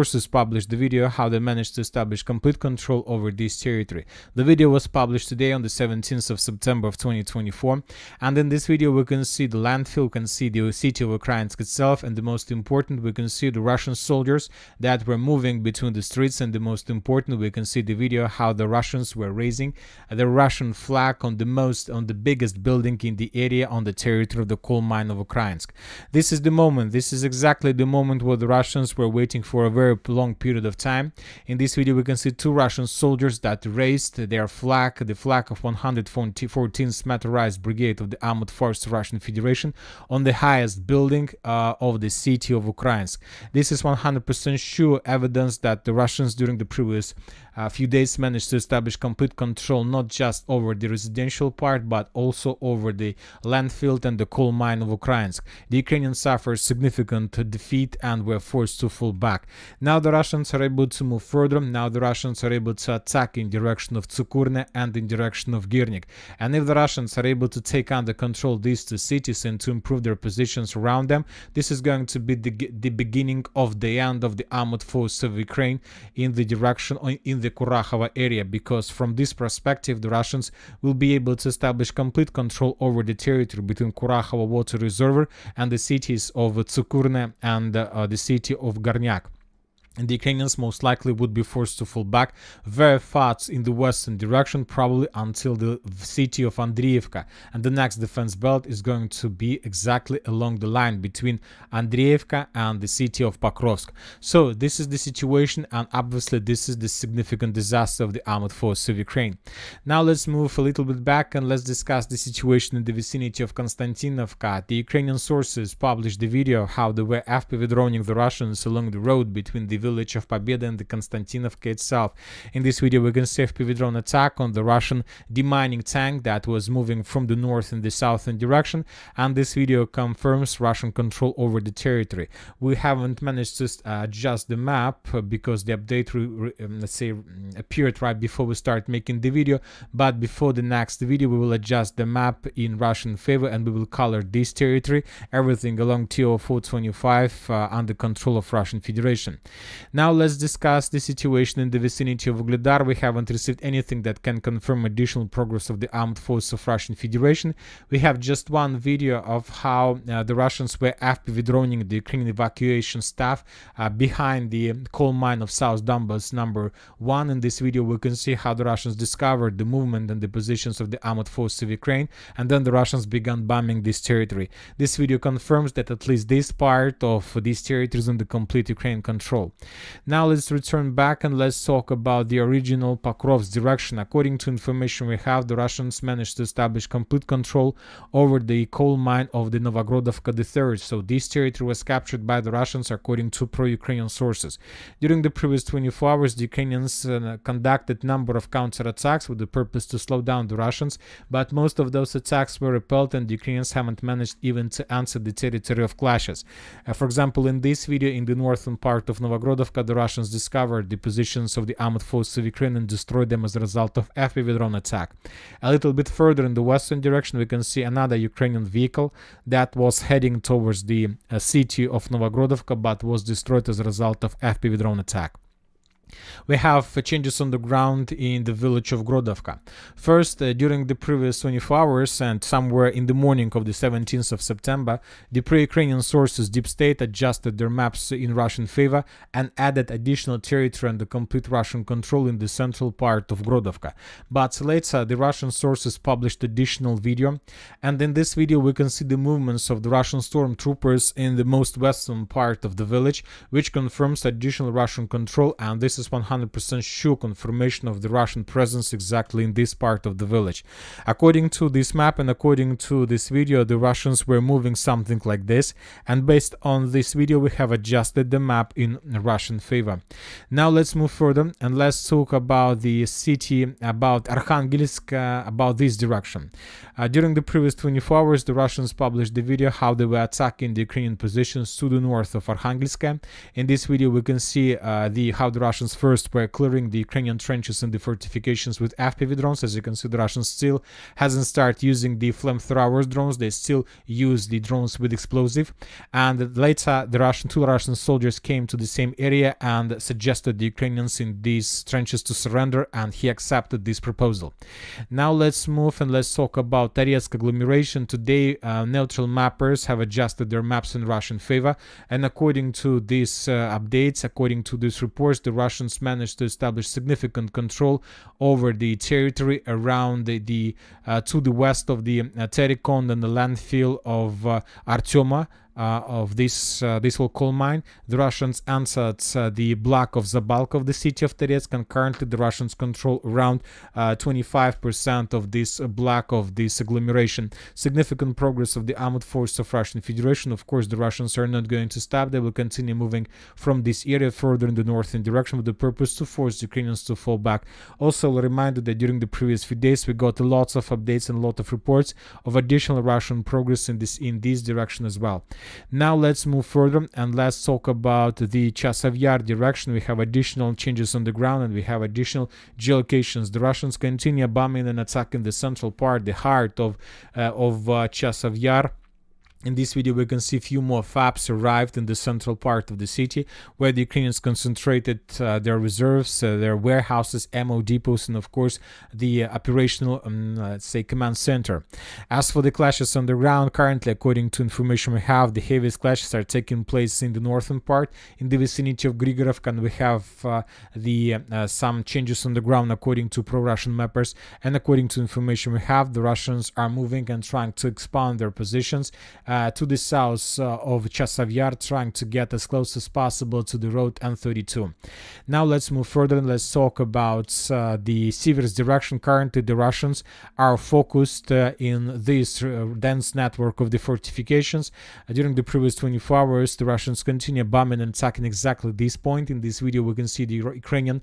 Sources published the video how they managed to establish complete control over this territory. The video was published today on the 17th of September of 2024, and in this video we can see the landfill, we can see the city of Ukrainsk itself, and the most important, we can see the Russian soldiers that were moving between the streets, and the most important, we can see the video how the Russians were raising the Russian flag on the biggest building in the area on the territory of the coal mine of Ukrainsk. This is the moment, this is exactly the moment where the Russians were waiting for a very long period of time. In this video we can see two Russian soldiers that raised their flag, the flag of 114th Motorized Brigade of the Armed Forces of Russian Federation, on the highest building of the city of Ukrainsk. This is 100% sure evidence that the Russians during the previous few days managed to establish complete control not just over the residential part but also over the landfill and the coal mine of Ukrainsk. The Ukrainians suffered significant defeat and were forced to fall back. Now the Russians are able to move further. Now the Russians are able to attack in direction of Tsukurne and in direction of Girnik. And if the Russians are able to take under control these two cities and to improve their positions around them, this is going to be the beginning of the end of the armed force of Ukraine in the direction in the Kurakhova area, because from this perspective the Russians will be able to establish complete control over the territory between Kurakhova water reservoir and the cities of Tsukurne and the city of Gornyak. And the Ukrainians most likely would be forced to fall back very fast in the western direction, probably until the city of Andriivka. And the next defense belt is going to be exactly along the line between Andriivka and the city of Pokrovsk. So this is the situation, and obviously this is the significant disaster of the armed force of Ukraine. Now let's move a little bit back and let's discuss the situation in the vicinity of Konstantinovka. The Ukrainian sources published the video how they were FPV droning the Russians along the road between the village of Pobeda and the Konstantinovka itself. In this video we can see FPV drone attack on the Russian demining tank that was moving from the north in the southern direction, and this video confirms Russian control over the territory. We haven't managed to adjust the map because the update let's say appeared right before we start making the video, but before the next video we will adjust the map in Russian favor and we will color this territory, everything along TO425 under control of Russian Federation. Now let's discuss the situation in the vicinity of Ugledar. We haven't received anything that can confirm additional progress of the armed forces of Russian Federation. We have just one video of how the Russians were FPV droning the Ukrainian evacuation staff behind the coal mine of South Donbass number 1. In this video we can see how the Russians discovered the movement and the positions of the armed forces of Ukraine, and then the Russians began bombing this territory. This video confirms that at least this part of these territories under complete Ukrainian control. Now let's return back and let's talk about the original Pokrovsk direction. According to information we have, the Russians managed to establish complete control over the coal mine of the Novogrodovka III. So this territory was captured by the Russians according to pro-Ukrainian sources. During the previous 24 hours, the Ukrainians conducted a number of counterattacks with the purpose to slow down the Russians, but most of those attacks were repelled and the Ukrainians haven't managed even to enter the territory of clashes. For example, in this video, in the northern part of Novogrodovka, the Russians discovered the positions of the armed forces of Ukraine and destroyed them as a result of FPV drone attack. A little bit further in the western direction we can see another Ukrainian vehicle that was heading towards the city of Novogrodovka but was destroyed as a result of FPV drone attack. We have changes on the ground in the village of Grodovka. First, during the previous 24 hours and somewhere in the morning of the 17th of September, the pro-Ukrainian sources Deep State adjusted their maps in Russian favor and added additional territory under complete Russian control in the central part of Grodovka. But later, the Russian sources published additional video, and in this video we can see the movements of the Russian stormtroopers in the most western part of the village, which confirms additional Russian control, and this is 100% sure confirmation of the Russian presence exactly in this part of the village. According to this map and according to this video, the Russians were moving something like this, and based on this video we have adjusted the map in Russian favor. Now let's move further and let's talk about the city, about Arkhangelsk, about this direction. During the previous 24 hours, the Russians published the video how they were attacking the Ukrainian positions to the north of Arkhangelsk. In this video, we can see how the Russians first were clearing the Ukrainian trenches and the fortifications with FPV drones. As you can see, the Russians still hasn't started using the flamethrower drones. They still use the drones with explosive. And later, two Russian soldiers came to the same area and suggested the Ukrainians in these trenches to surrender, and he accepted this proposal. Now let's move and let's talk about Toretsk agglomeration. Today, neutral mappers have adjusted their maps in Russian favor, and according to these updates, according to these reports, the Russians managed to establish significant control over the territory around to the west of the Terikon and the landfill of Artyoma. Of this coal mine. The Russians entered the block of Zabalka of the city of Toretsk, and currently the Russians control around 25% of this block of this agglomeration. Significant progress of the armed force of Russian Federation. Of course, the Russians are not going to stop. They will continue moving from this area further in the northern direction with the purpose to force the Ukrainians to fall back. Also, a reminder that during the previous few days we got lots of updates and a lot of reports of additional Russian progress in this direction as well. Now let's move further and let's talk about the Chasiv Yar direction. We have additional changes on the ground and we have additional geolocations. The Russians continue bombing and attacking the central part, the heart of Chasiv Yar. In this video, we can see a few more FABs arrived in the central part of the city, where the Ukrainians concentrated their reserves, their warehouses, ammo depots, and of course the operational, let's say, command center. As for the clashes on the ground, currently, according to information we have, the heaviest clashes are taking place in the northern part, in the vicinity of Grigorovka, and we have some changes on the ground according to pro-Russian mappers, and according to information we have, the Russians are moving and trying to expand their positions to the south of Chasiv Yar, trying to get as close as possible to the road N32. Now let's move further and let's talk about the Siversk direction. Currently, the Russians are focused in this dense network of the fortifications. During the previous 24 hours, the Russians continue bombing and attacking exactly this point. In this video, we can see the Ukrainian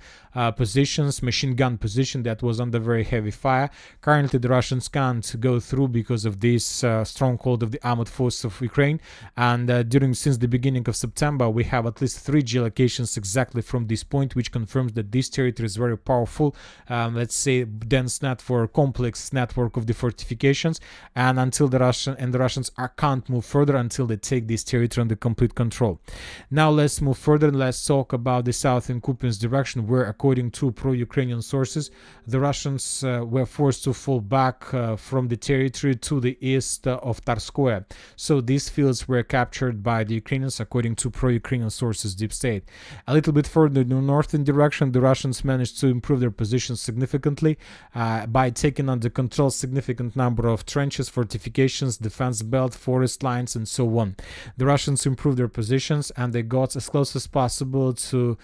positions, machine gun position that was under very heavy fire. Currently, the Russians can't go through because of this stronghold of the armored force of Ukraine, and since the beginning of September we have at least 3 geolocations exactly from this point, which confirms that this territory is very powerful, let's say dense network, complex network of the fortifications, and until the Russians can't move further until they take this territory under complete control. Now let's move further and let's talk about the southern Kupiansk direction, where according to pro-Ukrainian sources the Russians were forced to fall back from the territory to the east of Tarskoye. So these fields were captured by the Ukrainians according to pro-Ukrainian sources, Deep State. A little bit further in the northern direction, the Russians managed to improve their positions significantly by taking under control significant number of trenches, fortifications, defense belt, forest lines, and so on. The Russians improved their positions and they got as close as possible to